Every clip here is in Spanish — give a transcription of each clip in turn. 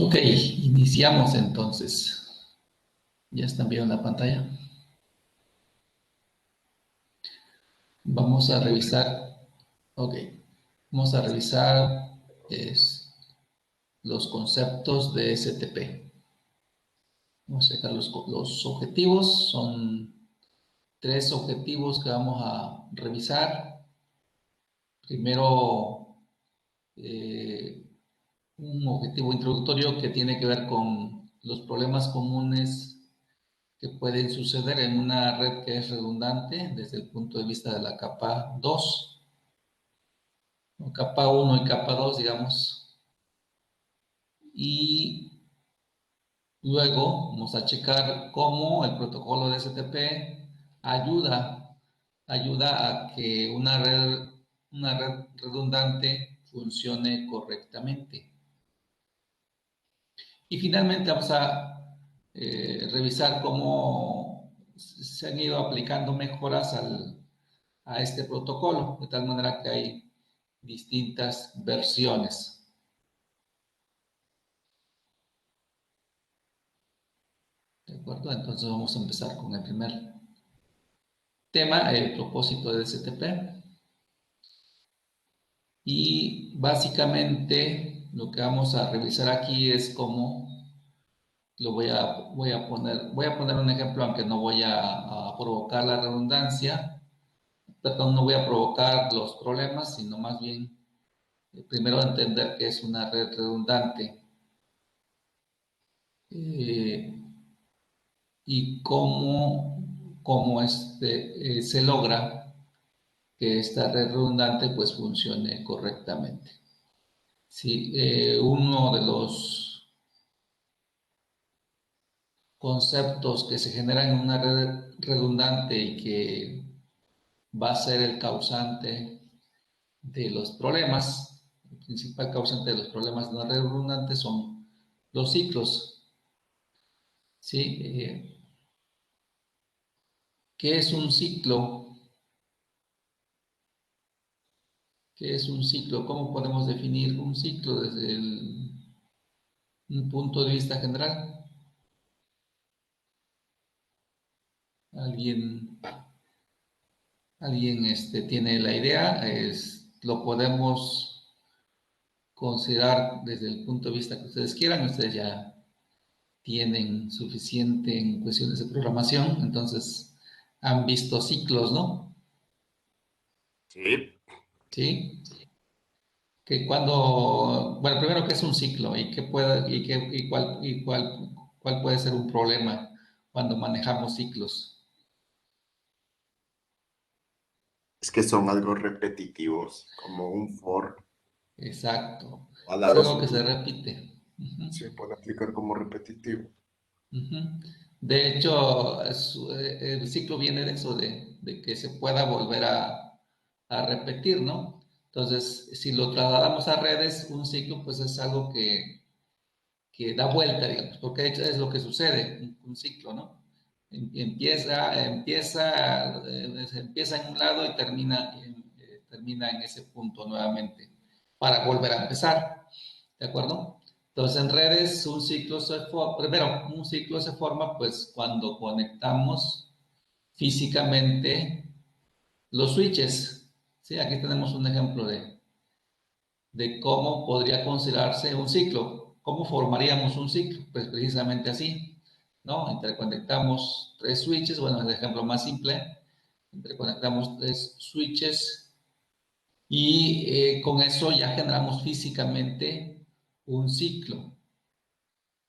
Ok, iniciamos entonces. ¿Ya están viendo la pantalla? Vamos a revisar, ok, vamos a revisar es, los conceptos de STP. Vamos a checar los objetivos, son tres objetivos que vamos a revisar. Primero, eh, un objetivo introductorio que tiene que ver con los problemas comunes que pueden suceder en una red que es redundante desde el punto de vista de la capa 2, o capa 1 y capa 2, digamos. Y luego vamos a checar cómo el protocolo de STP ayuda a que una red redundante funcione correctamente. Y finalmente vamos a revisar cómo se han ido aplicando mejoras a este protocolo, de tal manera que hay distintas versiones. ¿De acuerdo? Entonces vamos a empezar con el primer tema, el propósito del STP. Y básicamente lo que vamos a revisar aquí es cómo voy a poner un ejemplo, aunque no voy a provocar la redundancia, perdón, no voy a provocar los problemas, sino más bien primero entender qué es una red redundante eh, y cómo se logra que esta red redundante pues funcione correctamente. Sí, uno de los conceptos que se generan en una red redundante y que va a ser el causante de los problemas, el principal causante de los problemas de una red redundante son los ciclos. ¿Sí? ¿Qué es un ciclo? ¿Qué es un ciclo? ¿Cómo podemos definir un ciclo desde un punto de vista general? ¿Alguien, alguien tiene la idea? Lo podemos considerar desde el punto de vista que ustedes quieran. Ustedes ya tienen suficiente en cuestiones de programación, entonces han visto ciclos, ¿no? Sí, Sí. Que cuando, bueno, primero, ¿qué es un ciclo? ¿Cuál puede ser un problema cuando manejamos ciclos? es que son algo repetitivos, como un for. Exacto. Es Palabras algo que se se repite. se puede aplicar como repetitivo. Ujú. De hecho, el ciclo viene de eso, de que se pueda volver a repetir, ¿no? Entonces, si lo trasladamos a redes, un ciclo, pues es algo que da vuelta, digamos, porque de hecho es lo que sucede, un ciclo, ¿no? Empieza en un lado y termina en ese punto nuevamente para volver a empezar, ¿de acuerdo? Entonces en redes un ciclo se forma pues cuando conectamos físicamente los switches, ¿sí? Aquí tenemos un ejemplo de cómo podría considerarse un ciclo. ¿Cómo formaríamos un ciclo? Pues precisamente así, ¿no? Interconectamos tres switches, bueno, es el ejemplo más simple. Interconectamos tres switches y con eso ya generamos físicamente un ciclo.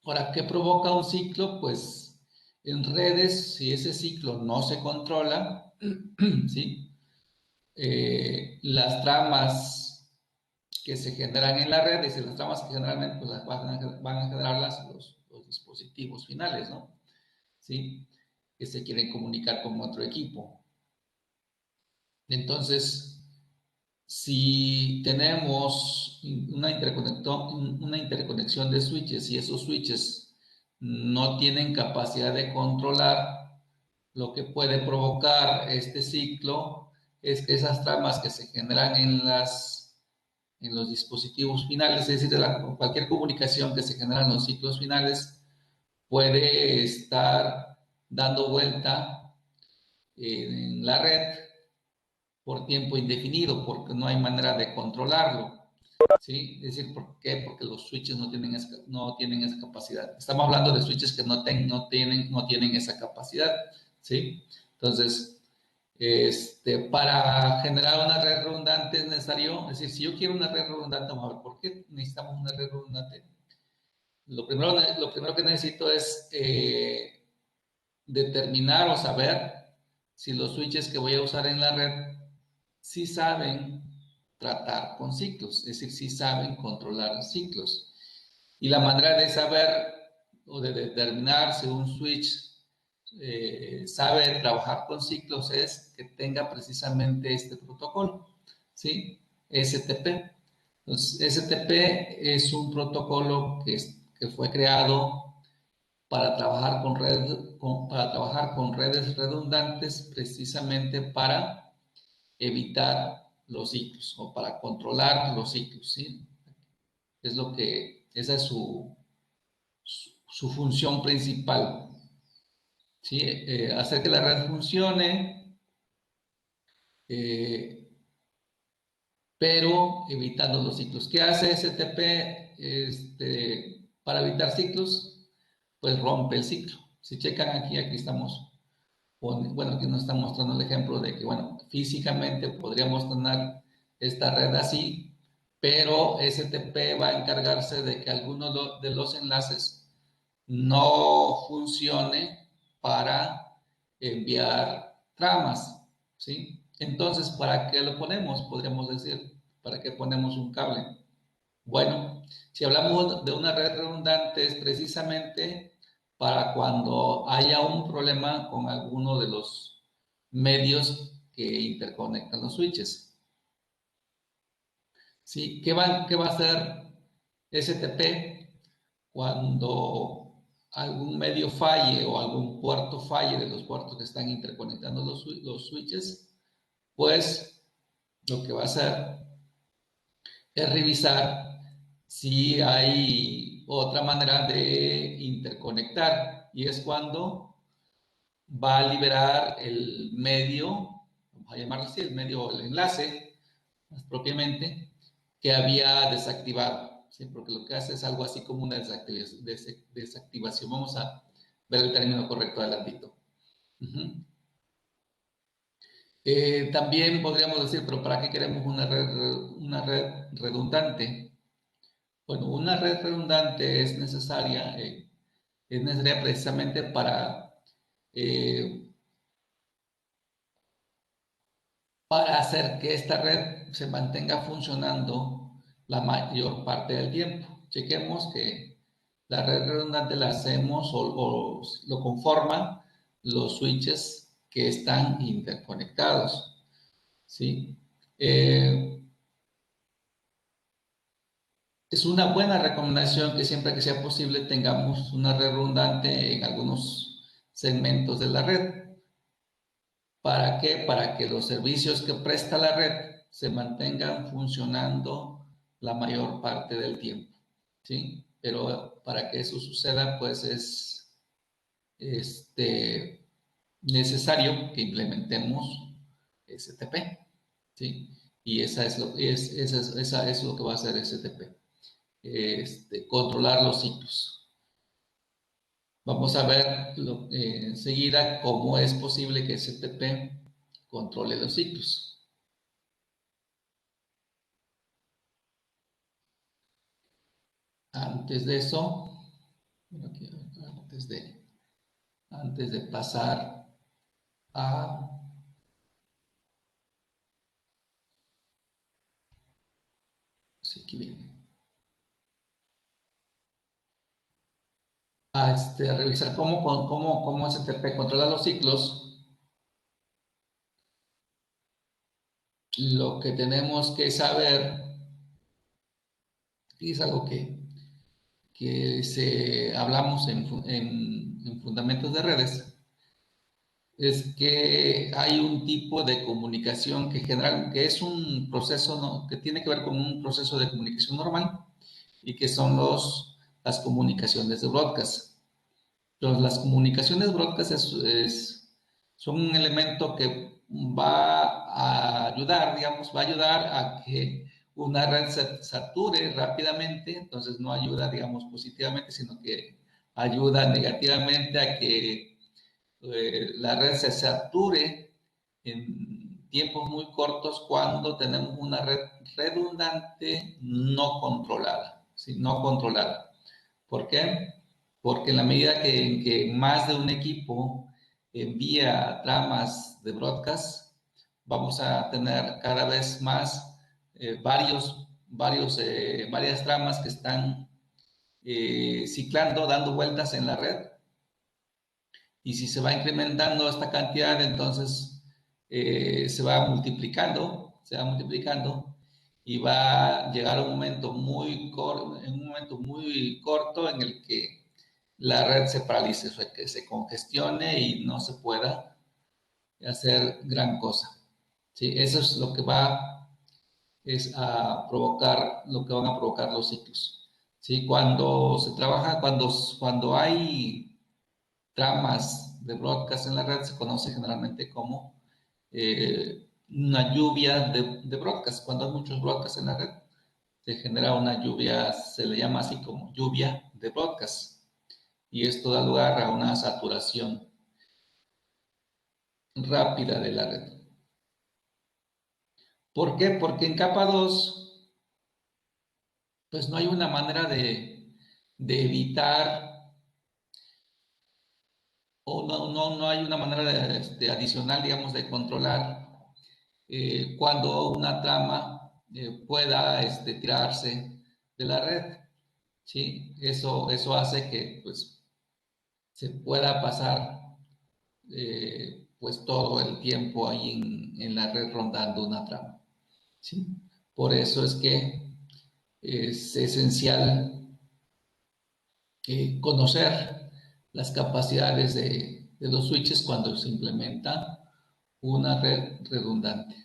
Ahora, ¿qué provoca un ciclo? Pues en redes, si ese ciclo no se controla, ¿sí? Las tramas que se generan en la red, y las tramas que generalmente pues, las van a generar los dispositivos finales, ¿no? ¿Sí? Que se quieren comunicar con otro equipo. Entonces, si tenemos una interconexión de switches y esos switches no tienen capacidad de controlar, lo que puede provocar este ciclo es que esas tramas que se generan en los dispositivos finales, es decir, cualquier comunicación que se genera en los ciclos finales puede estar dando vuelta en la red por tiempo indefinido, porque no hay manera de controlarlo. ¿Sí? Es decir, ¿por qué? Porque los switches no tienen esa capacidad. Estamos hablando de switches que no tienen esa capacidad. ¿Sí? Entonces, para generar una red redundante es necesario, es decir, si yo quiero una red redundante, vamos a ver, ¿por qué necesitamos una red redundante? Lo primero que necesito es determinar o saber si los switches que voy a usar en la red sí saben tratar con ciclos, es decir, sí saben controlar ciclos. Y la manera de saber o de determinar si un switch sabe trabajar con ciclos es que tenga precisamente este protocolo, ¿sí? STP. Entonces, STP es un protocolo que fue creado para trabajar con redes redundantes precisamente para evitar los ciclos o para controlar los ciclos, ¿sí? Esa es su función principal, ¿sí? Hacer que la red funcione, eh, pero evitando los ciclos. ¿Qué hace STP para evitar ciclos? Pues rompe el ciclo. Si checan aquí estamos, bueno, aquí nos está mostrando el ejemplo de que, bueno, físicamente podríamos tener esta red así, pero STP va a encargarse de que alguno de los enlaces no funcione para enviar tramas, ¿sí? Entonces, ¿para qué lo ponemos? Podríamos decir, ¿para qué ponemos un cable? Bueno, si hablamos de una red redundante es precisamente para cuando haya un problema con alguno de los medios que interconectan los switches. ¿Sí? ¿Qué va a hacer STP cuando algún medio falle o algún puerto falle de los puertos que están interconectando los switches? Pues lo que va a hacer es revisar si hay otra manera de interconectar y es cuando va a liberar el medio, vamos a llamarlo así, el medio, el enlace, más propiamente, que había desactivado, ¿sí? Porque lo que hace es algo así como una desactivación. Vamos a ver el término correcto adelantito. También podríamos decir, pero ¿para qué queremos una red redundante? Bueno, una red redundante es necesaria precisamente eh, para hacer que esta red se mantenga funcionando la mayor parte del tiempo. Chequemos que la red redundante la hacemos o lo conforman los switches que están interconectados, ¿sí? Es una buena recomendación que siempre que sea posible tengamos una red redundante en algunos segmentos de la red. ¿Para qué? Para que los servicios que presta la red se mantengan funcionando la mayor parte del tiempo, ¿sí? Pero para que eso suceda, pues es necesario que implementemos STP, ¿sí? Y esa es lo que va a hacer STP, controlar los ciclos. Vamos a ver enseguida cómo es posible que STP controle los ciclos. Antes de eso, antes de pasar a... Sí, aquí viene. A revisar cómo STP controla los ciclos, lo que tenemos que saber, y es algo que hablamos en fundamentos de redes, es que hay un tipo de comunicación que es un proceso, ¿no?, que tiene que ver con un proceso de comunicación normal y que son las comunicaciones de broadcast. Entonces, las comunicaciones broadcast son un elemento que va a ayudar, digamos, va a ayudar a que una red se sature rápidamente, entonces no ayuda, digamos, positivamente, sino que ayuda negativamente a que la red se sature en tiempos muy cortos cuando tenemos una red redundante no controlada, ¿sí? No controlada. ¿Por qué? Porque en la medida en que más de un equipo envía tramas de broadcast, vamos a tener cada vez más varias tramas que están ciclando, dando vueltas en la red. Y si se va incrementando esta cantidad, entonces se va multiplicando y va a llegar a un momento en un momento muy corto en el que la red se paralice, o sea, que se congestione y no se pueda hacer gran cosa. ¿Sí? Eso es lo que lo que van a provocar los ciclos. ¿Sí? Cuando hay tramas de broadcast en la red, se conoce generalmente como una lluvia de broadcast. Cuando hay muchos broadcasts en la red, se genera una lluvia, se le llama así como lluvia de broadcast. Y esto da lugar a una saturación rápida de la red. ¿Por qué? Porque en capa 2 pues no hay una manera de evitar, o no hay una manera adicional, digamos, de controlar cuando una trama pueda tirarse de la red. ¿Sí? Eso hace que pues, se pueda pasar pues todo el tiempo ahí en la red rondando una trama. ¿Sí? Por eso es que es esencial conocer las capacidades de los switches cuando se implementa una red redundante.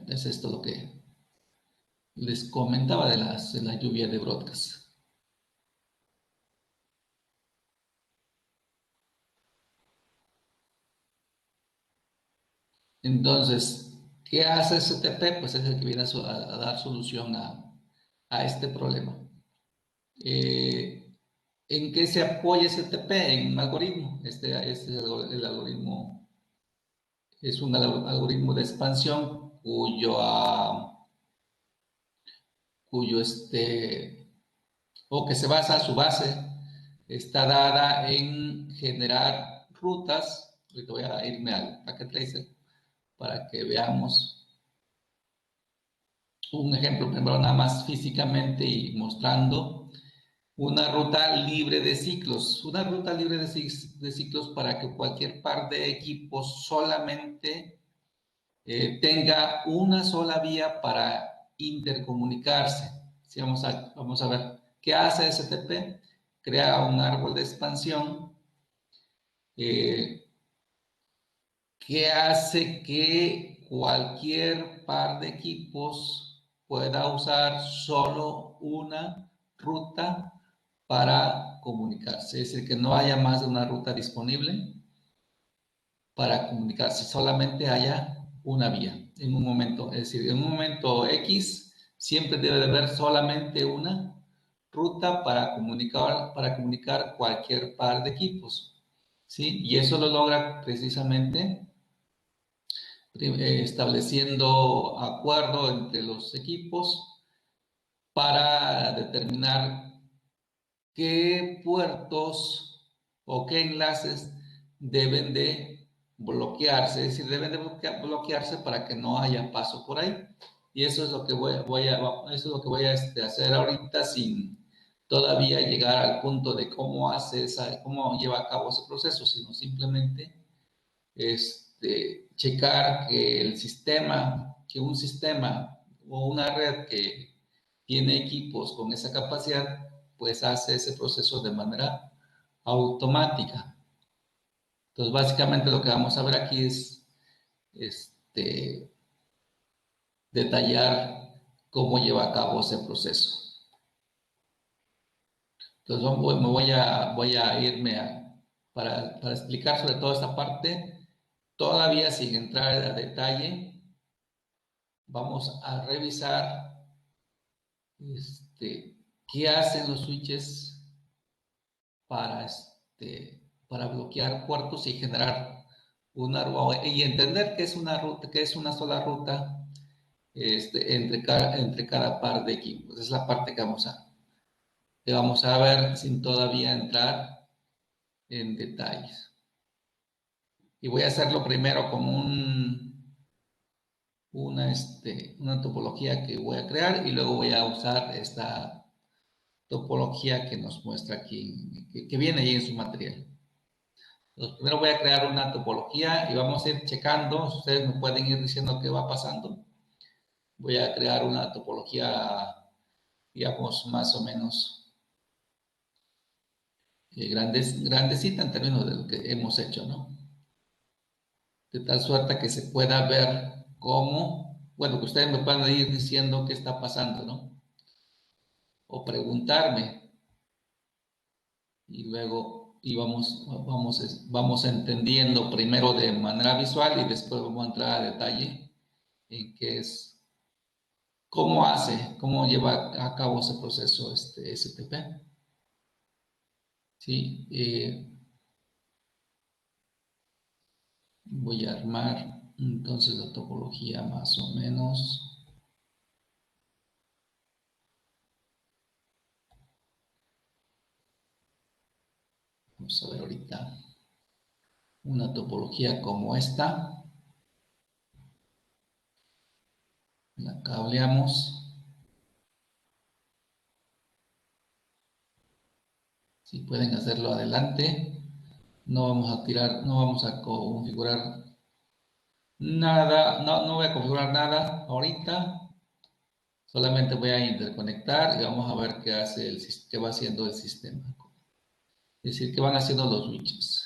Es esto lo que les comentaba de la lluvia de broadcast. Entonces, ¿qué hace STP? Pues es el que viene a dar solución a este problema. ¿En qué se apoya STP? En un algoritmo. El algoritmo es un algoritmo de expansión cuyo o que se basa, su base está dada en generar rutas. Ahorita voy a irme al Packet Tracer para que veamos un ejemplo, primero nada más físicamente y mostrando una ruta libre de ciclos. Una ruta libre de ciclos para que cualquier par de equipos solamente tenga una sola vía para intercomunicarse. ¿Sí? Vamos a ver qué hace STP. Crea un árbol de expansión eh, que hace que cualquier par de equipos pueda usar solo una ruta para comunicarse. Es decir, que no haya más de una ruta disponible para comunicarse, solamente haya una vía en un momento. Es decir, en un momento X siempre debe de haber solamente una ruta para comunicar cualquier par de equipos. ¿Sí? Y eso lo logra precisamente estableciendo acuerdo entre los equipos para determinar qué puertos o qué enlaces deben de bloquearse, es decir, deben de bloquearse para que no haya paso por ahí. Y eso es lo que eso es lo que voy a hacer ahorita sin todavía llegar al punto de cómo lleva a cabo ese proceso, sino simplemente checar que que un sistema o una red tiene equipos con esa capacidad, pues hace ese proceso de manera automática. Entonces, básicamente lo que vamos a ver aquí es detallar cómo lleva a cabo ese proceso. Entonces, voy a irme para explicar sobre toda esta parte, todavía sin entrar a detalle, vamos a revisar qué hacen los switches para, para bloquear puertos y generar una ruta y entender que es una ruta, que es una sola ruta entre cada par de equipos. Esa es la parte que vamos a ver sin todavía entrar en detalles. Y voy a hacerlo primero como una topología que voy a crear y luego voy a usar esta topología que nos muestra aquí, que viene ahí en su material. Entonces, primero voy a crear una topología y vamos a ir checando. Ustedes me pueden ir diciendo qué va pasando. Voy a crear una topología, digamos, más o menos grandecita en términos de lo que hemos hecho, ¿no? De tal suerte que se pueda ver cómo, bueno, que ustedes me puedan ir diciendo qué está pasando, ¿no? O preguntarme y luego vamos entendiendo primero de manera visual y después vamos a entrar a detalle en qué es, cómo lleva a cabo ese proceso STP. Sí, voy a armar entonces la topología más o menos. Vamos a ver ahorita una topología como esta. La cableamos. Si pueden hacerlo adelante. No vamos a tirar, no vamos a configurar nada, no voy a configurar nada ahorita. Solamente voy a interconectar y vamos a ver qué va haciendo el sistema. Es decir, qué van haciendo los switches.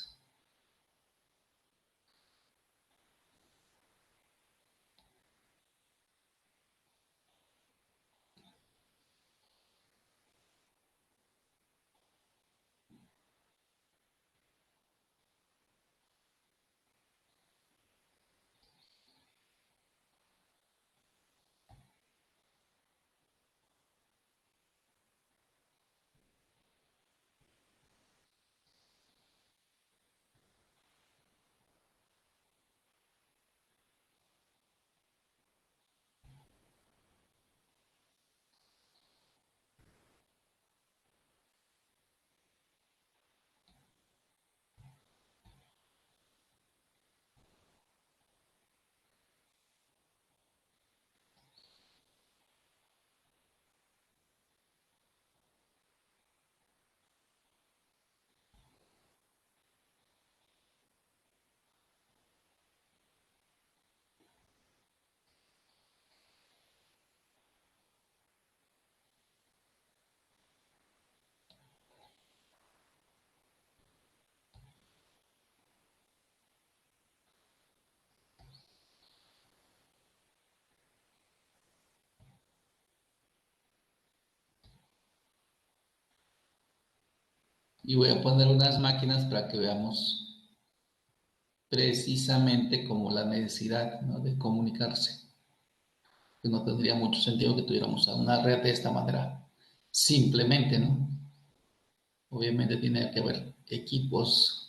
Y voy a poner unas máquinas para que veamos precisamente como la necesidad, ¿no?, de comunicarse. Que no tendría mucho sentido que tuviéramos una red de esta manera. Simplemente, ¿no? Obviamente tiene que haber equipos.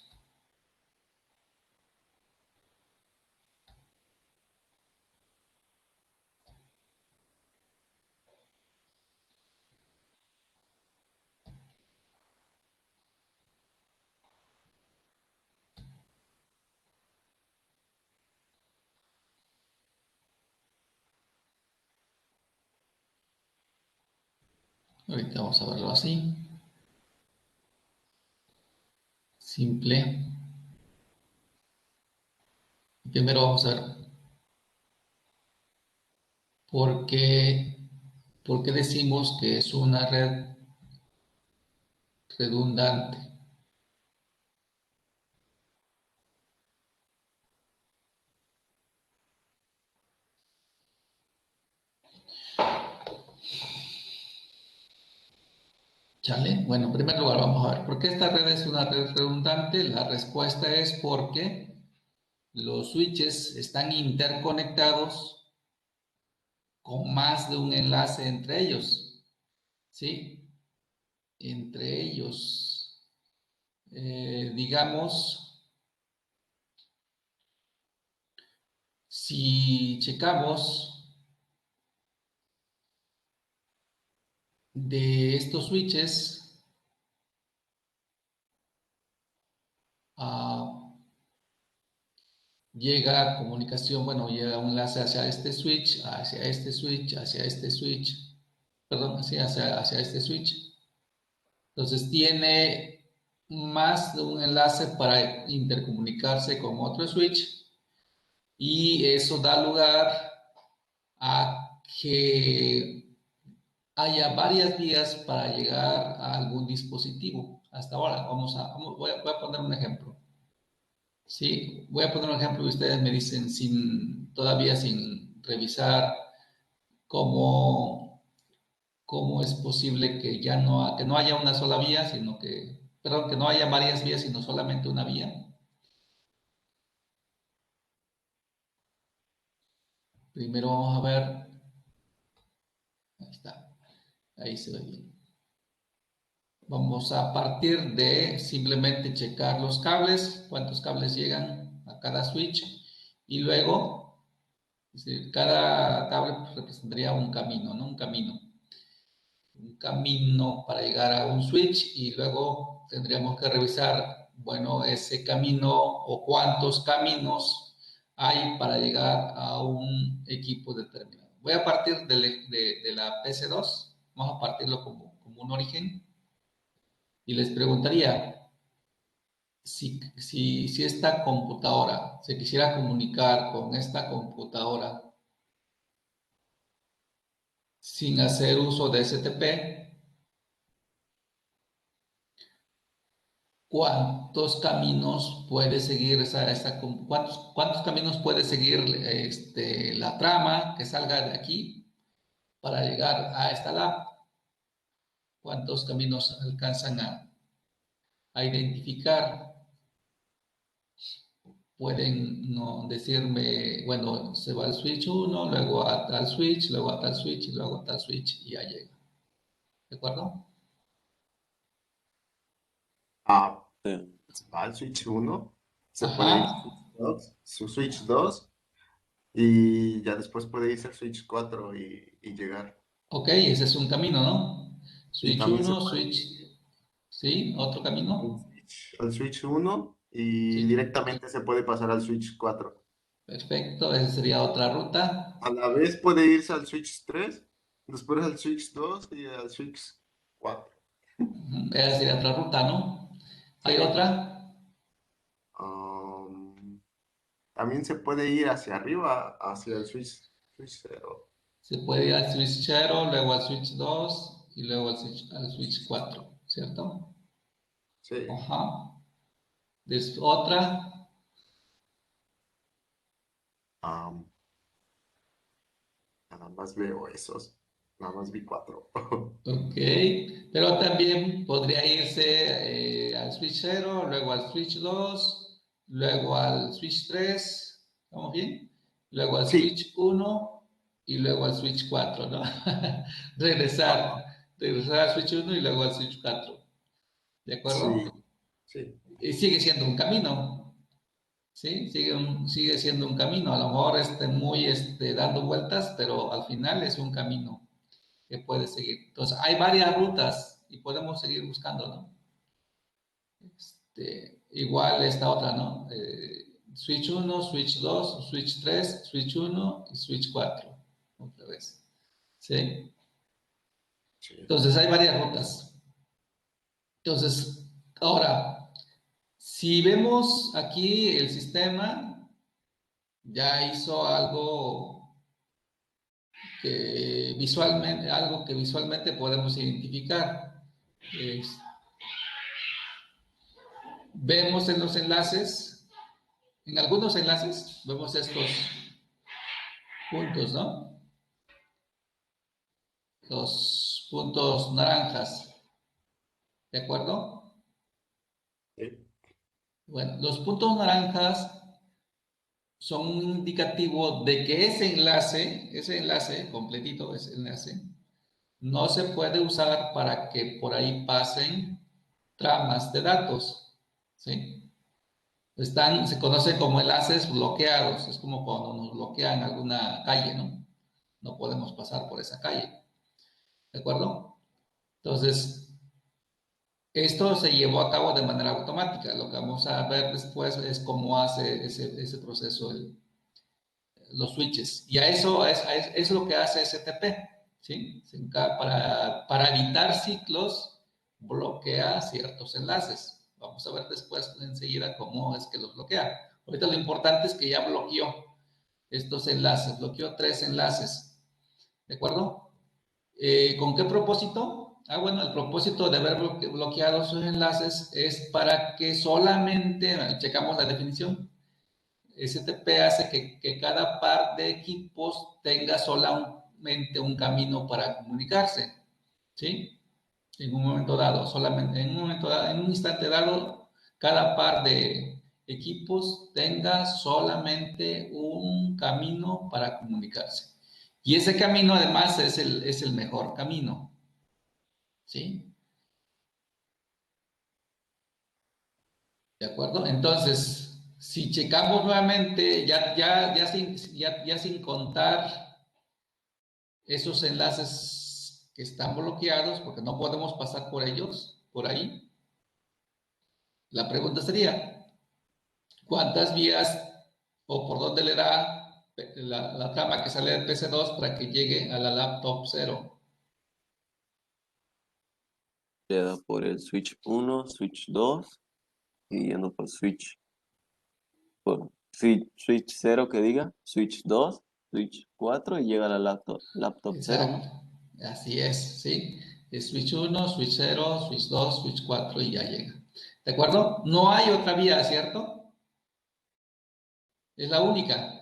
Ahorita vamos a verlo así. Simple. Primero vamos a ver por qué ¿Por qué decimos que es una red redundante? ¿Chale? Bueno, en primer lugar vamos a ver, ¿por qué esta red es una red redundante? La respuesta es porque los switches están interconectados con más de un enlace entre ellos, ¿sí? Entre ellos, digamos, si checamos de estos switches, llega comunicación, bueno, llega un enlace hacia este switch, hacia este switch, hacia este switch, perdón, hacia este switch. Entonces tiene más de un enlace para intercomunicarse con otro switch y eso da lugar a que haya varias vías para llegar a algún dispositivo. Hasta ahora, voy a poner un ejemplo. Sí, voy a poner un ejemplo y ustedes me dicen todavía sin revisar cómo, cómo es posible que ya que no haya una sola vía, perdón, que no haya varias vías, sino solamente una vía. Primero vamos a ver, ahí está, ahí se ve bien. Vamos a partir de simplemente checar los cables, cuántos cables llegan a cada switch y luego, es decir, cada cable pues, representaría un camino, ¿no? Un camino para llegar a un switch y luego tendríamos que revisar, bueno, ese camino o cuántos caminos hay para llegar a un equipo determinado. Voy a partir de la PC2, vamos a partirlo como un origen y les preguntaría si esta computadora se quisiera comunicar con esta computadora sin hacer uso de STP, ¿cuántos caminos puede seguir cuántos caminos puede seguir la trama que salga de aquí para llegar a esta lab? ¿Cuántos caminos alcanzan a identificar? Pueden no decirme, bueno, se va al switch 1, luego a tal switch, luego a tal switch, y luego a tal switch y ya llega. ¿De acuerdo? Ah, Sí. va al Switch 1, se puede ir Ajá. su Switch 2 y ya después puede irse al Switch 4 y llegar. Ok, ese es un camino, ¿no? Y Switch también se 1, puede switch, ir ¿sí? Otro camino. al Switch 1 y Sí. directamente se puede pasar al Switch 4. Perfecto, esa sería otra ruta. A la vez puede irse al Switch 3, después al Switch 2 y al Switch 4. Esa sería otra ruta, ¿no? ¿Hay Sí. otra? También se puede ir hacia arriba, hacia el Switch 0. Se puede ir al switch 0, luego al switch 2 y luego al switch 4, ¿cierto? Sí. Ajá. Otra. Am, Nada más veo esos. Nada más vi 4. Ok, pero también podría irse al switch 0, luego al switch 2, luego al switch 3, ¿estamos bien? Luego al Sí. switch 1 y luego al switch 4, ¿no? Ah, regresar, regresar al switch 1 y luego al switch 4, ¿de sí. acuerdo? Sí. Y sigue siendo un camino, ¿sí? Sigue siendo un camino, a lo mejor muy dando vueltas, pero al final es un camino que puede seguir. Entonces, hay varias rutas y podemos seguir buscando, ¿no? Igual esta otra, ¿no? Switch 1, Switch 2, Switch 3, Switch 1 y Switch 4. Otra vez. ¿Sí? Sí. Entonces, hay varias rutas. Entonces, ahora, si vemos aquí el sistema, ya hizo algo que visualmente, algo que visualmente podemos identificar. Vemos en los enlaces, en algunos enlaces, vemos estos puntos, ¿no? Los puntos naranjas, ¿de acuerdo? Sí. Bueno, los puntos naranjas son un indicativo de que ese enlace completito, ese enlace, no se puede usar para que por ahí pasen tramas de datos, ¿sí? Se conocen como enlaces bloqueados, es como cuando nos bloquean alguna calle, ¿no? No podemos pasar por esa calle, ¿de acuerdo? Entonces, esto se llevó a cabo de manera automática. Lo que vamos a ver después es cómo hace ese proceso los switches. Y a eso es lo que hace STP, ¿sí? Para evitar ciclos, bloquea ciertos enlaces. Vamos a ver después enseguida cómo es que los bloquea. Ahorita lo importante es que ya bloqueó estos enlaces, bloqueó 3 enlaces, ¿de acuerdo? ¿Con qué propósito? Bueno, el propósito de haber bloqueado esos enlaces es para que solamente, checamos la definición, STP hace que cada par de equipos tenga solamente un camino para comunicarse, ¿sí? En un momento dado, solamente, en un instante dado, cada par de equipos tenga solamente un camino para comunicarse. Y ese camino además es el mejor camino, ¿sí? ¿De acuerdo? Entonces, si checamos nuevamente, ya sin contar esos enlaces que están bloqueados, porque no podemos pasar por ellos, por ahí, la pregunta sería, ¿cuántas vías o por dónde le da la trama que sale del PC2 para que llegue a la laptop 0? Le da por el switch 1, switch 2 y yendo por switch 0 que diga, switch 2, switch 4 y llega a la laptop 0, ¿no? Exacto, así es, ¿sí? Es switch 1, switch 0, switch 2, switch 4 y ya llega. ¿De acuerdo? No hay otra vía, ¿cierto? Es la única.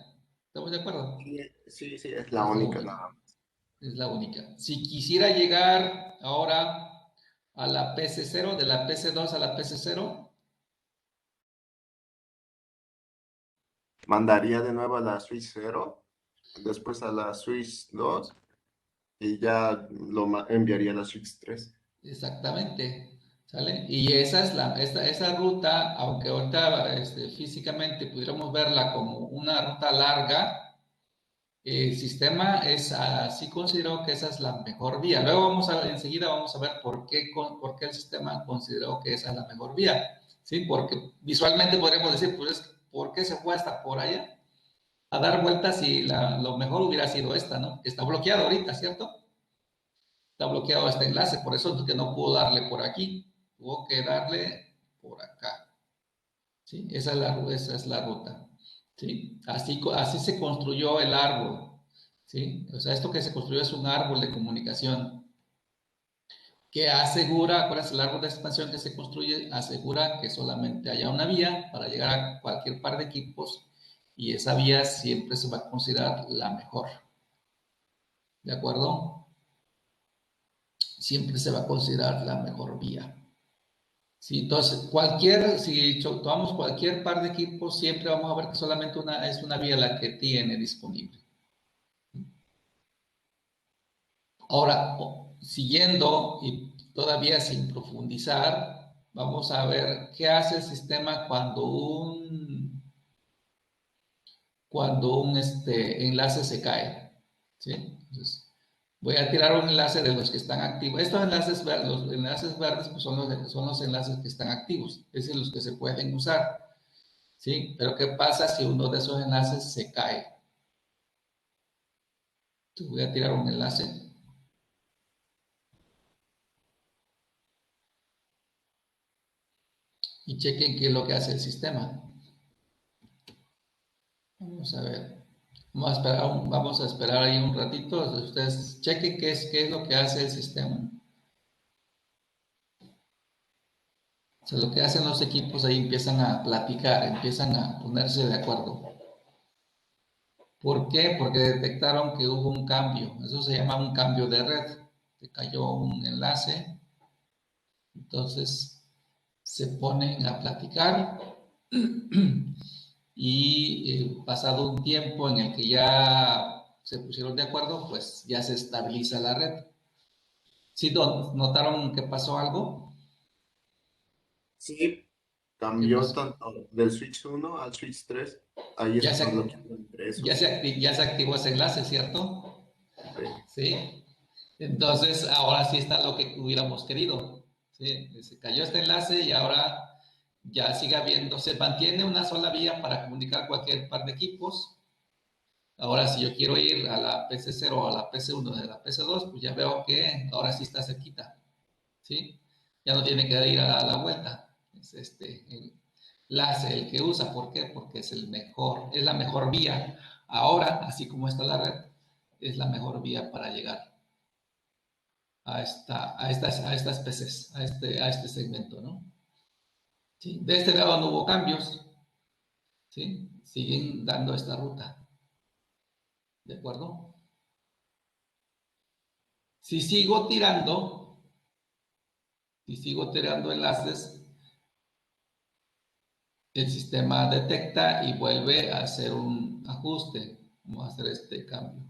¿Estamos de acuerdo? Sí, sí, es la Es la única única. nada más. Es la única. Si quisiera llegar ahora a la PC0, de la PC2 a la PC0, Mandaría de nuevo a la Switch 0, después a la Switch 2 y ya enviaría a la Switch 3. exactamente, ¿sale? Y esa es esa ruta, aunque ahorita físicamente pudiéramos verla como una ruta larga, el sistema así consideró que esa es la mejor vía. Luego enseguida vamos a ver por qué el sistema consideró que esa es la mejor vía, ¿sí? Porque visualmente podríamos decir, pues, ¿por qué se fue hasta por allá a dar vueltas y lo mejor hubiera sido esta, ¿no? Está bloqueado ahorita, ¿cierto? Está bloqueado este enlace, por eso es que no pudo darle por aquí, tuvo que darle por acá, ¿sí? Esa es la ruta, ¿sí? Así se construyó el árbol, ¿sí? O sea, esto que se construyó es un árbol de comunicación que asegura, ¿cuál es el árbol de expansión que se construye? Asegura que solamente haya una vía para llegar a cualquier par de equipos y esa vía siempre se va a considerar la mejor, ¿de acuerdo? Siempre se va a considerar la mejor vía. Sí, entonces, si tomamos cualquier par de equipos, siempre vamos a ver que solamente es una vía la que tiene disponible. Ahora, siguiendo y todavía sin profundizar, vamos a ver qué hace el sistema cuando un enlace se cae. ¿Sí? Entonces, voy a tirar un enlace de los que están activos. Estos enlaces, los enlaces verdes pues son los enlaces que están activos, es decir, los que se pueden usar. ¿Sí? Pero ¿qué pasa si uno de esos enlaces se cae? Te voy a tirar un enlace y chequen qué es lo que hace el sistema. Vamos a ver. Vamos a esperar ahí un ratito. Ustedes chequen qué es lo que hace el sistema. O sea, lo que hacen los equipos ahí empiezan a platicar, empiezan a ponerse de acuerdo. ¿Por qué? Porque detectaron que hubo un cambio. Eso se llama un cambio de red. Que cayó un enlace. Entonces se ponen a platicar y pasado un tiempo en el que ya se pusieron de acuerdo, pues ya se estabiliza la red. ¿Sí notaron que pasó algo? Sí, ¿Qué cambió pasó? tanto del Switch 1 al Switch 3. Ahí Ya estaba se, bloqueado entre esos. ya se activó ese enlace, ¿cierto? Sí. Sí. Entonces, ahora sí está lo que hubiéramos querido. ¿Sí? Se cayó este enlace y ahora ya sigue habiendo, se mantiene una sola vía para comunicar cualquier par de equipos. Ahora, si yo quiero ir a la PC0 o a la PC1 de la PC2, pues ya veo que ahora sí está cerquita. ¿Sí? Ya no tiene que ir a la vuelta. Es el enlace el que usa. ¿Por qué? Porque es el mejor, es la mejor vía. Ahora, así como está la red, es la mejor vía para llegar a estas PCs, a este segmento, ¿no? ¿Sí? De este lado no hubo cambios, ¿sí? Siguen dando esta ruta, ¿de acuerdo? Si sigo tirando, si sigo tirando enlaces, el sistema detecta y vuelve a hacer un ajuste. Vamos a hacer este cambio.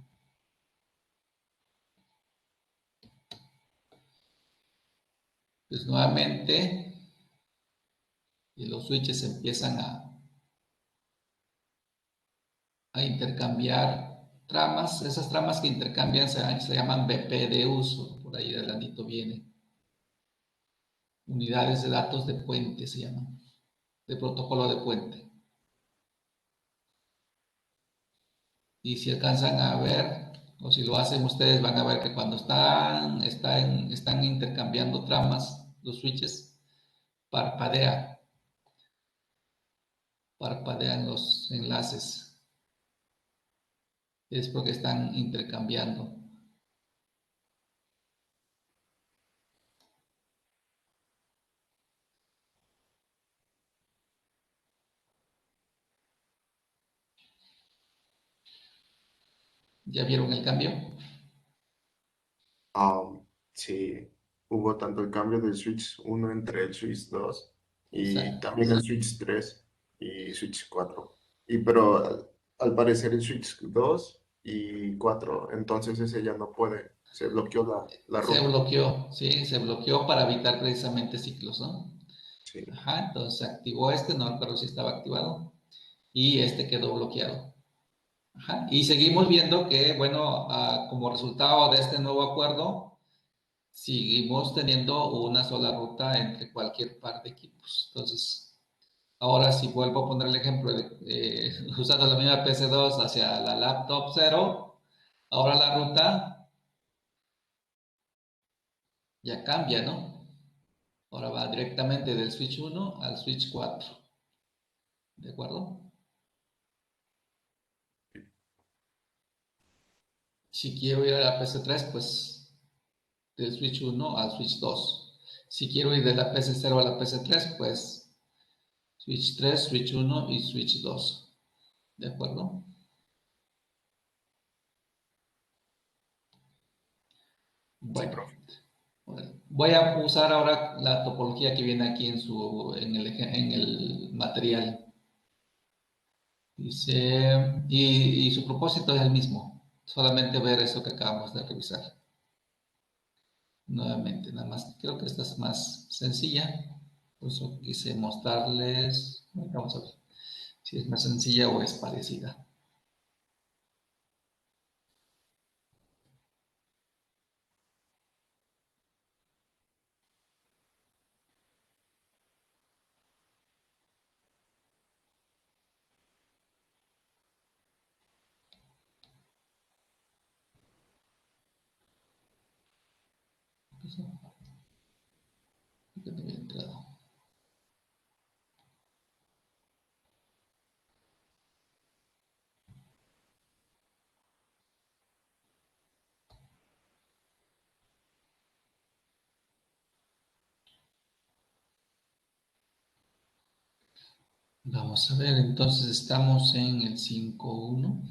Pues nuevamente, y los switches empiezan a intercambiar tramas. Esas tramas que intercambian se llaman BP de uso. Por ahí adelantito viene. Unidades de datos de puente se llaman. De protocolo de puente. Y si alcanzan a ver, o si lo hacen ustedes, van a ver que cuando están intercambiando tramas, los switches, parpadea, parpadean los enlaces. Es porque están intercambiando. ¿Ya vieron el cambio? Um, sí, hubo tanto el cambio del Switch 1 entre el Switch 2 y Exacto. también el Switch 3 y Switch 4. Pero al parecer el Switch 2 y 4, entonces ese ya no puede, se bloqueó la Se ruta. bloqueó, ¿sí? Se bloqueó para evitar precisamente ciclos, ¿no? Sí, Ajá, entonces se activó este, no recuerdo si estaba activado, y este quedó bloqueado. Ajá, y seguimos viendo que, bueno, como resultado de este nuevo acuerdo, seguimos teniendo una sola ruta entre cualquier par de equipos. Entonces, ahora si vuelvo a poner el ejemplo de usando la misma PC2 hacia la laptop 0, ahora la ruta ya cambia, ¿no? Ahora va directamente del switch 1 al switch 4. ¿De acuerdo? Si quiero ir a la PC3, pues del switch 1 al switch 2. Si quiero ir de la PC0 a la PC3, pues switch 3, switch 1 y switch 2. ¿De acuerdo? sí, Bueno, profe. voy a usar ahora la topología que viene aquí en el material. Dice, y su propósito es el mismo, solamente ver eso que acabamos de revisar. Nuevamente, nada más, creo que esta es más sencilla, por eso quise mostrarles, vamos a ver si es más sencilla o es parecida. Que no había entrado. Vamos a ver, entonces estamos en el 5.1.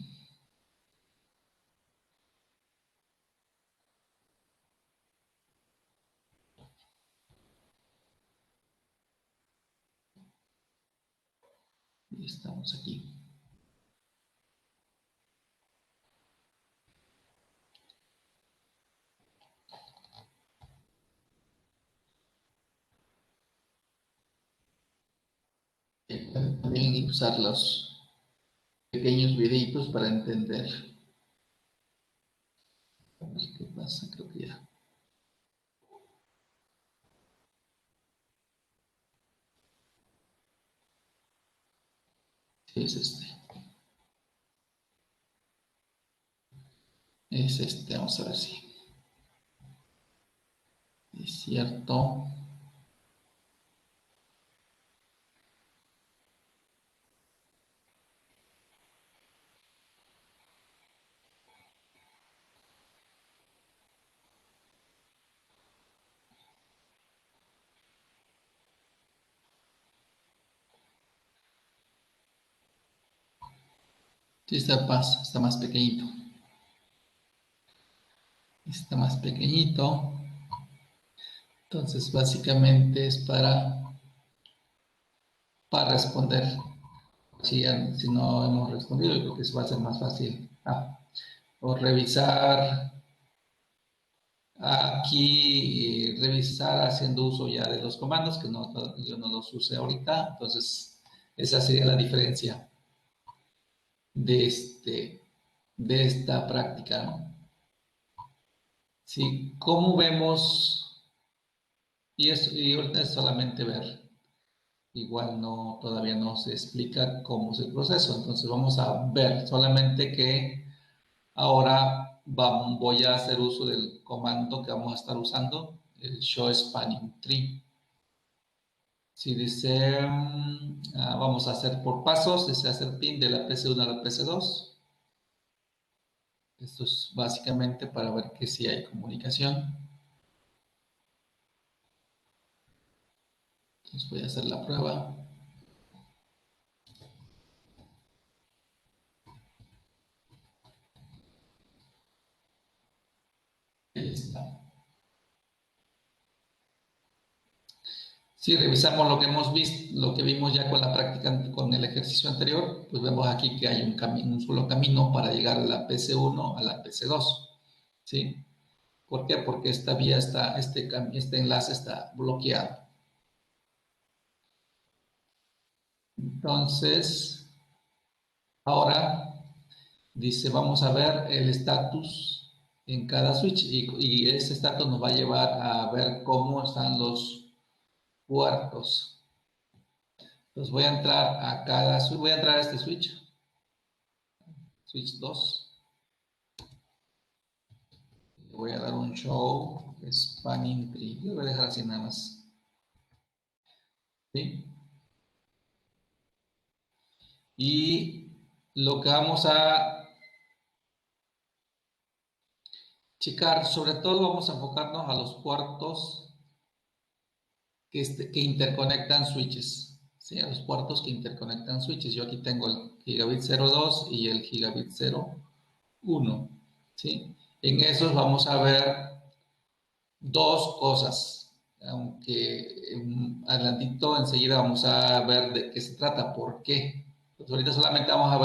Y estamos aquí. También usar los pequeños videitos para entender. A ver qué pasa, creo que ya. Sí, es este. Es este, vamos a ver si es cierto. Sí, está más pequeñito. Está más pequeñito. Entonces, básicamente es para responder. Si no hemos respondido, yo creo que eso va a ser más fácil. O revisar aquí, revisar haciendo uso ya de los comandos, que no, yo no los usé ahorita. Entonces, esa sería la diferencia de, de esta práctica, ¿no? Sí, ¿cómo vemos? Y ahorita es solamente ver. Igual no, todavía no se explica cómo es el proceso. Entonces vamos a ver solamente que ahora voy a hacer uso del comando que vamos a estar usando, el show spanning tree. Si dice, vamos a hacer por pasos, dice hacer pin de la PC1 a la PC2. Esto es básicamente para ver que sí hay comunicación. Entonces voy a hacer la prueba. Ahí está. Si revisamos lo que hemos visto, lo que vimos ya con la práctica, con el ejercicio anterior, pues vemos aquí que hay un solo camino para llegar de la PC1 a la PC2. ¿Sí? ¿Por qué? Porque esta vía está, este enlace está bloqueado. Entonces, ahora dice, vamos a ver el estatus en cada switch y ese estatus nos va a llevar a ver cómo están los puertos. Entonces voy a entrar a voy a entrar a este switch, switch 2. Voy a dar un show spanning tree. Lo voy a dejar así nada más. ¿Sí? Y lo que vamos a checar, sobre todo vamos a enfocarnos a los puertos que interconectan switches. ¿Sí? A los puertos que interconectan switches. Yo aquí tengo el gigabit 02 y el gigabit 01. ¿Sí? En esos vamos a ver dos cosas, aunque adelantito enseguida vamos a ver de qué se trata, por qué. Pues ahorita solamente vamos a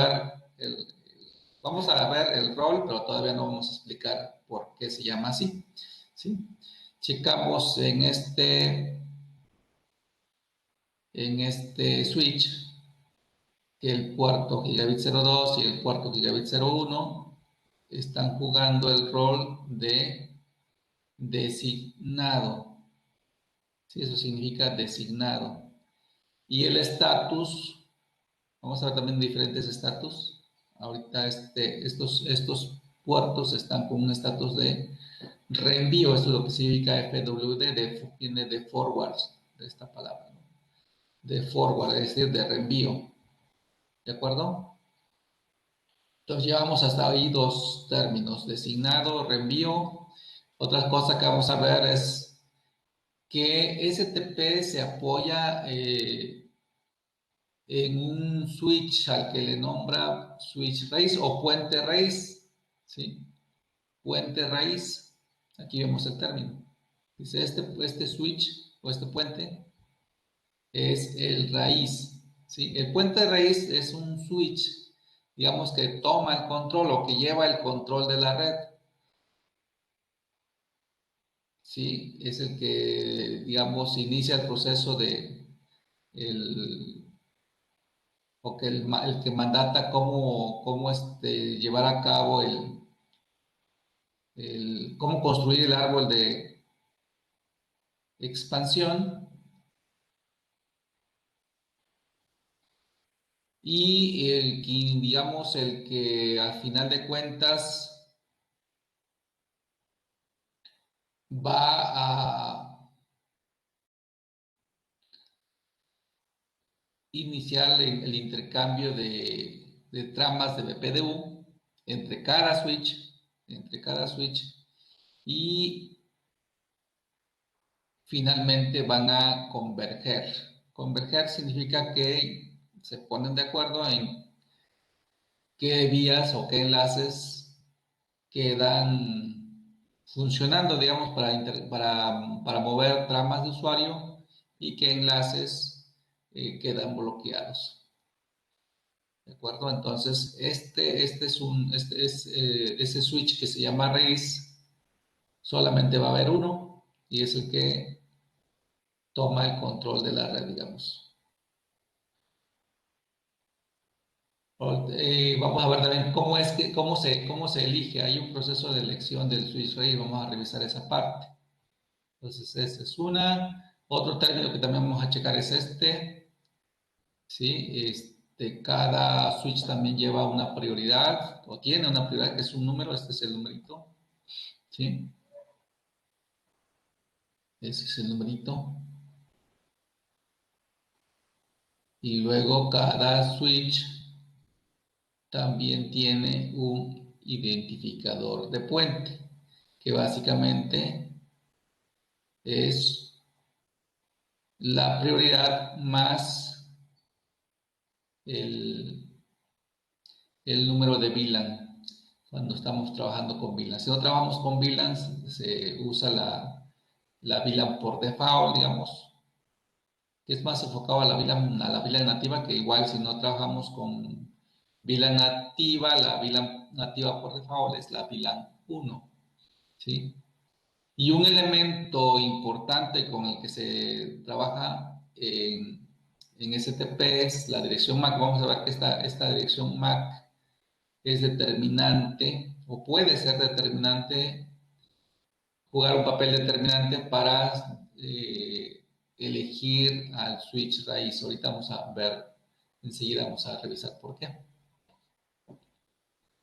ver el rol, pero todavía no vamos a explicar por qué se llama así. ¿Sí? Checamos en este switch que el puerto gigabit 02 y el puerto gigabit 01 están jugando el rol de designado. Sí, eso significa designado. Y el estatus, vamos a ver también diferentes estatus. Ahorita estos puertos están con un estatus de reenvío, eso es lo que significa FWD, viene de forward, de esta palabra, ¿no? De forward, es decir, de reenvío. ¿De acuerdo? Entonces llevamos hasta ahí dos términos, designado, reenvío. Otra cosa que vamos a ver es que STP se apoya en un switch al que le nombra switch raíz o puente raíz, ¿sí? Puente raíz, aquí vemos el término. Dice, este switch o este puente es el raíz, ¿sí? El puente raíz es un switch, digamos, que toma el control o que lleva el control de la red, ¿sí? Es el que, digamos, inicia el proceso de, el, o que el que mandata cómo llevar a cabo cómo construir el árbol de expansión y digamos, el que al final de cuentas va a iniciar el intercambio de tramas de BPDU entre cada switch y finalmente van a converger. Converger significa que se ponen de acuerdo en qué vías o qué enlaces quedan funcionando, digamos, para mover tramas de usuario y qué enlaces quedan bloqueados. ¿De acuerdo? Entonces, ese switch que se llama raíz, solamente va a haber uno y es el que toma el control de la red, digamos. Vamos a ver también cómo se elige. Hay un proceso de elección del switch raíz, vamos a revisar esa parte. Entonces, esa es una. Otro término que también vamos a checar es ¿sí? Cada switch también lleva una prioridad, o tiene una prioridad que es un número, este es el numerito, ¿sí? Ese es el numerito. Y luego cada switch también tiene un identificador de puente, que básicamente es la prioridad más el, el número de VLAN cuando estamos trabajando con VLAN. Si no trabajamos con VLAN, se usa la VLAN por default, digamos, que es más enfocado a la VLAN nativa, que igual si no trabajamos con VLAN nativa, la VLAN nativa por default es la VLAN 1, ¿sí? Y un elemento importante con el que se trabaja en STP es la dirección MAC. Vamos a ver que esta dirección MAC es determinante o puede ser determinante, jugar un papel determinante para elegir al switch raíz. Ahorita vamos a ver, enseguida vamos a revisar por qué.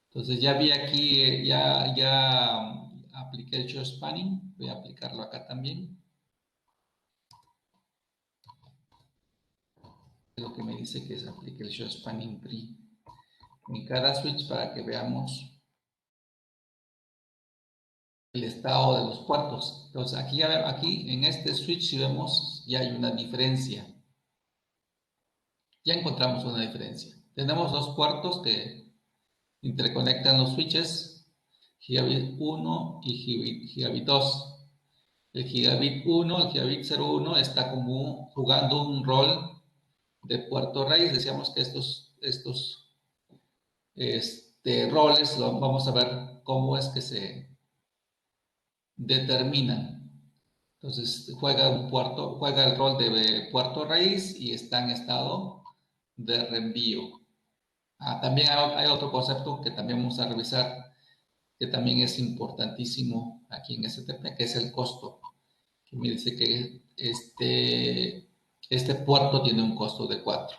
Entonces ya vi aquí, ya apliqué el show spanning, voy a aplicarlo acá también. Lo que me dice que es aplique el show spanning tree en cada switch para que veamos el estado de los puertos. Entonces aquí en este switch, si vemos, ya hay una diferencia. Ya encontramos una diferencia. Tenemos dos puertos que interconectan los switches, gigabit 1 y gigabit 2. El gigabit 1, el gigabit 01 está como jugando un rol de puerto raíz. Decíamos que estos roles, vamos a ver cómo es que se determinan. Entonces juega el rol de puerto raíz y está en estado de reenvío. También hay otro concepto que también vamos a revisar, que también es importantísimo aquí en STP, que es el costo. Que me dice que este puerto tiene un costo de 4.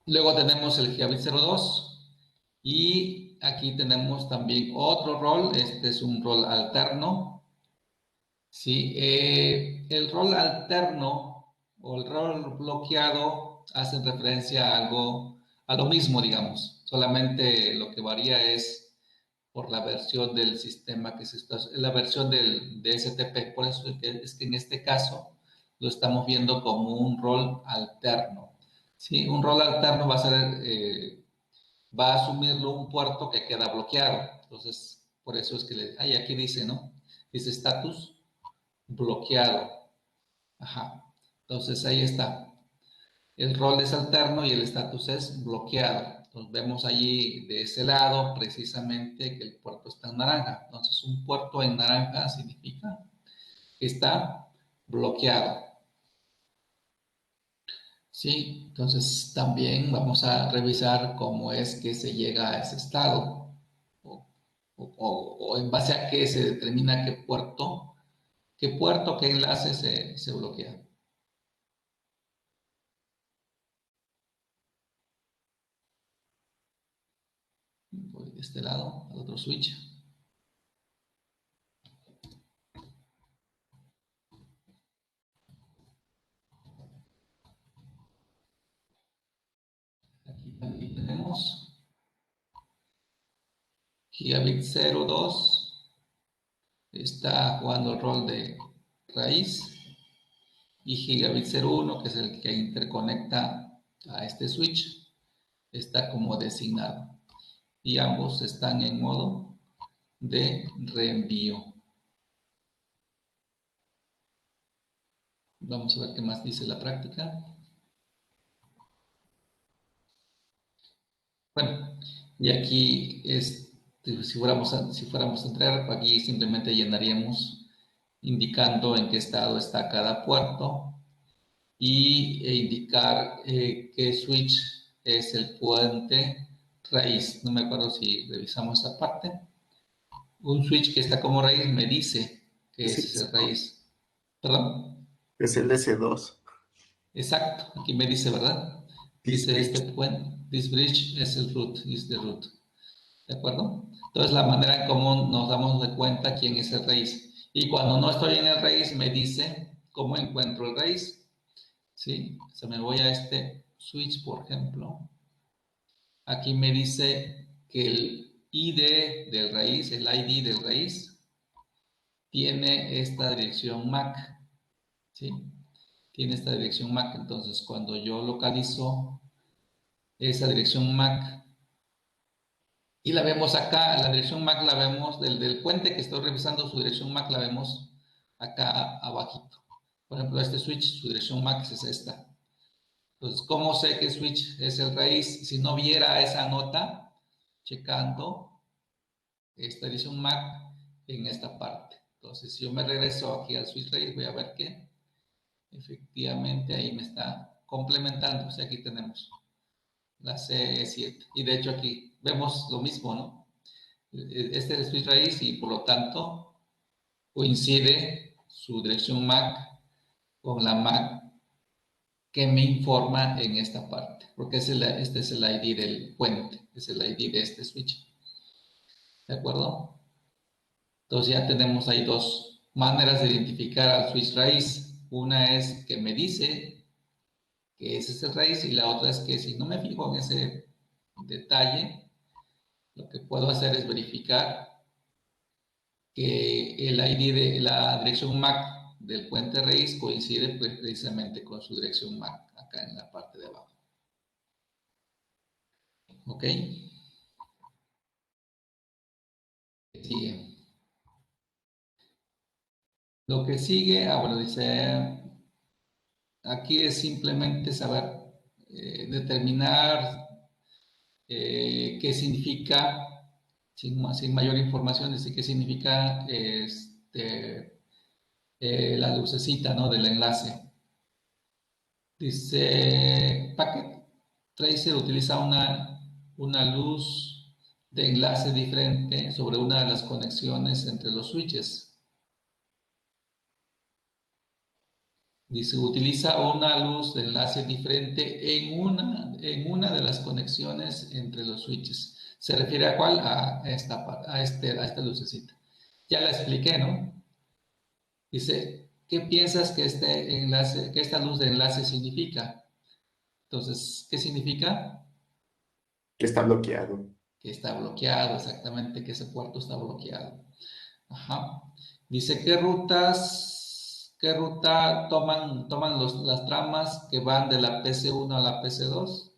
Luego tenemos el gigabit 02 y aquí tenemos también otro rol. Este es un rol alterno. Sí, el rol alterno o el rol bloqueado hacen referencia a lo mismo, digamos. Solamente lo que varía es por la versión del sistema la versión de STP. Por eso es que en este caso lo estamos viendo como un rol alterno. ¿Sí? Un rol alterno va a ser, va a asumirlo un puerto que queda bloqueado. Entonces, por eso es que ahí aquí dice, ¿no? Dice status bloqueado. Ajá. Entonces ahí está. El rol es alterno y el estatus es bloqueado. Entonces vemos allí de ese lado precisamente que el puerto está en naranja. Entonces un puerto en naranja significa que está bloqueado. Sí, entonces también vamos a revisar cómo es que se llega a ese estado o en base a qué se determina qué enlace se bloquea. Voy de este lado al otro switch. Aquí también tenemos Gigabit 02, está jugando el rol de raíz, y Gigabit 01, que es el que interconecta a este switch, está como designado. Y ambos están en modo de reenvío. Vamos a ver qué más dice la práctica. Bueno, y aquí si fuéramos a entrar, aquí simplemente llenaríamos indicando en qué estado está cada puerto e indicar qué switch es el puente raíz. No me acuerdo si revisamos esa parte. Un switch que está como raíz me dice que Es ese el, es el raíz. ¿Perdón? es el S2. Exacto, aquí me dice, ¿verdad? This Dice bridge. este puente, this bridge es el root, is the root. ¿De acuerdo? Entonces, la manera en cómo nos damos de cuenta quién es el raíz. Y cuando no estoy en el raíz, me dice cómo encuentro el raíz. ¿Sí? Se me voy a este switch, por ejemplo. Aquí me dice que el ID del raíz, el ID del raíz, tiene esta dirección MAC. ¿Sí? Tiene esta dirección MAC. Entonces, cuando yo localizo esa dirección MAC, y la vemos acá, la dirección MAC la vemos del puente que estoy revisando, su dirección MAC la vemos acá abajito. Por ejemplo, este switch, su dirección MAC es esta. Entonces, ¿cómo sé qué switch es el raíz? Si no viera esa nota, checando esta dirección MAC en esta parte. Entonces, si yo me regreso aquí al switch raíz, voy a ver que efectivamente ahí me está complementando. O sea, aquí tenemos la C7. Y de hecho aquí vemos lo mismo, ¿no? Este es el switch raíz y por lo tanto coincide su dirección MAC con la MAC que me informa en esta parte, porque este es el ID del puente, es el ID de este switch. ¿De acuerdo? Entonces ya tenemos ahí dos maneras de identificar al switch raíz. Una es que me dice que ese es el raíz y la otra es que si no me fijo en ese detalle, lo que puedo hacer es verificar que el ID de la dirección MAC del puente raíz coincide pues, precisamente con su dirección MAC acá en la parte de abajo. ¿Ok? Sigue. Lo que sigue, bueno, dice, aquí es simplemente saber determinar qué significa, sin mayor información, dice qué significa la lucecita, ¿no? Del enlace. Dice, Packet Tracer utiliza una luz de enlace diferente sobre una de las conexiones entre los switches. Dice, utiliza una luz de enlace diferente en una de las conexiones entre los switches. ¿Se refiere a cuál? A esta lucecita. Ya la expliqué, ¿no? Dice, ¿qué piensas que que esta luz de enlace significa? Entonces, ¿qué significa? Que está bloqueado. Que está bloqueado, exactamente, que ese puerto está bloqueado. Ajá. Dice, ¿Qué ruta toman las tramas que van de la PC1 a la PC2?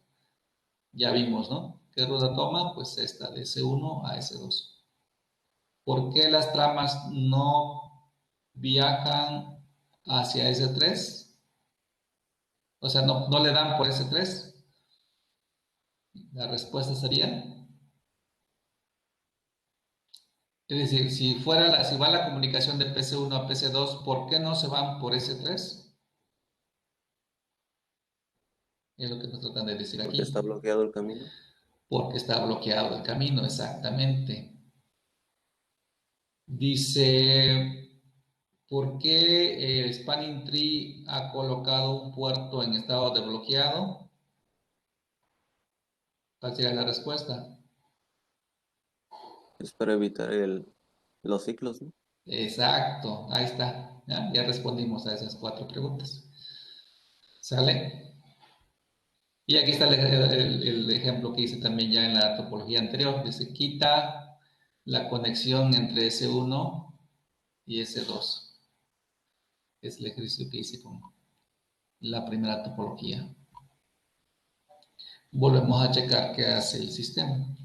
Ya vimos, ¿no? ¿Qué ruta toma? Pues esta, de S1 a S2. ¿Por qué las tramas no viajan hacia S3? O sea, no le dan por S3. La respuesta sería, es decir, si va la comunicación de PC1 a PC2, ¿por qué no se van por S3? Es lo que nos tratan de decir Porque está aquí. bloqueado el camino. Porque está bloqueado el camino, exactamente. Dice, ¿por qué Spanning Tree ha colocado un puerto en estado de bloqueado? ¿Cuál sería la respuesta? Es para evitar los ciclos, ¿no? Exacto, ahí está. Ya respondimos a esas 4 preguntas. ¿Sale? Y aquí está el ejemplo que hice también ya en la topología anterior. Dice, quita la conexión entre S1 y S2. Es el ejercicio que hice con la primera topología. Volvemos a checar qué hace el sistema.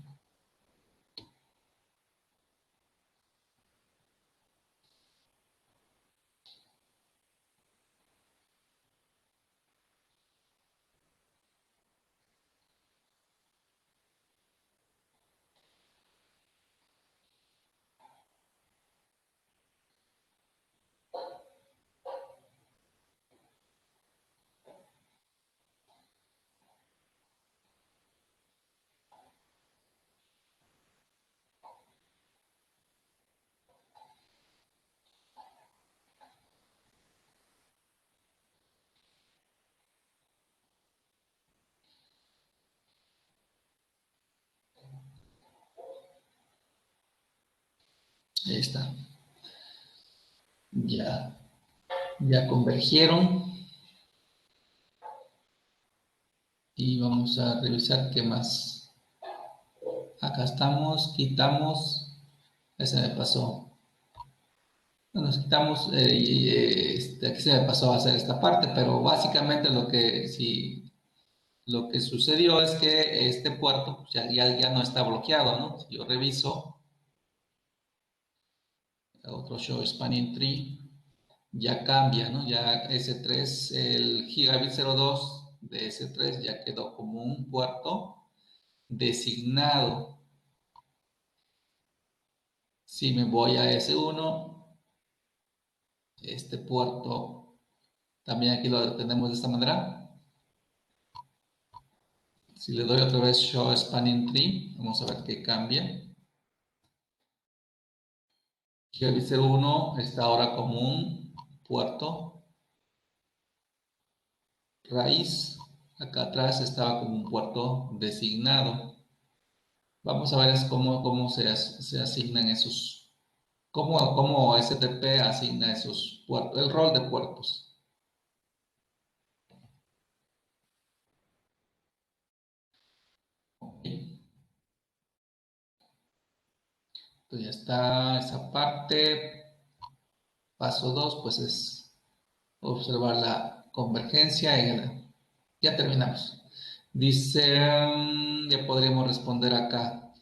Ahí está. Ya convergieron. Y vamos a revisar qué más. Acá estamos, quitamos. Ese me pasó. Bueno, nos quitamos, aquí se me pasó a hacer esta parte, pero básicamente lo que sucedió es que este puerto pues, ya no está bloqueado, ¿no? Si yo reviso, otro show spanning tree, ya cambia, ¿no? Ya S3, el gigabit 02 de S3 ya quedó como un puerto designado. Si me voy a S1, este puerto también aquí lo tenemos de esta manera. Si le doy otra vez Show Spanning Tree, vamos a ver qué cambia. Gigabit 01 está ahora como un puerto raíz. Acá atrás estaba como un puerto designado. Vamos a ver cómo se asignan esos, cómo STP asigna esos puertos, el rol de puertos. Okay. Entonces ya está esa parte. Paso 2, pues es observar la convergencia ya terminamos. Dice, ya podríamos responder acá.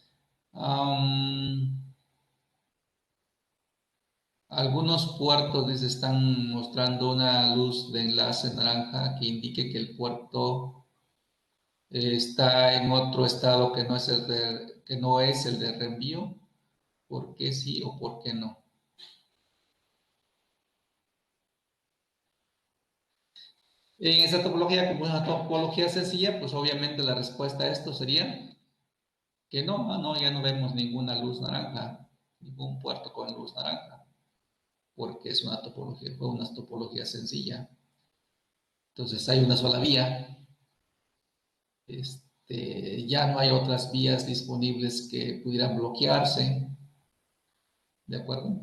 Algunos puertos, dice, están mostrando una luz de enlace naranja que indique que el puerto está en otro estado que no es el de reenvío. ¿Por qué sí o por qué no? En esta topología, como es una topología sencilla, pues obviamente la respuesta a esto sería que no, ya no vemos ninguna luz naranja, ningún puerto con luz naranja, porque es fue una topología sencilla. Entonces hay una sola vía, ya no hay otras vías disponibles que pudieran bloquearse, ¿de acuerdo?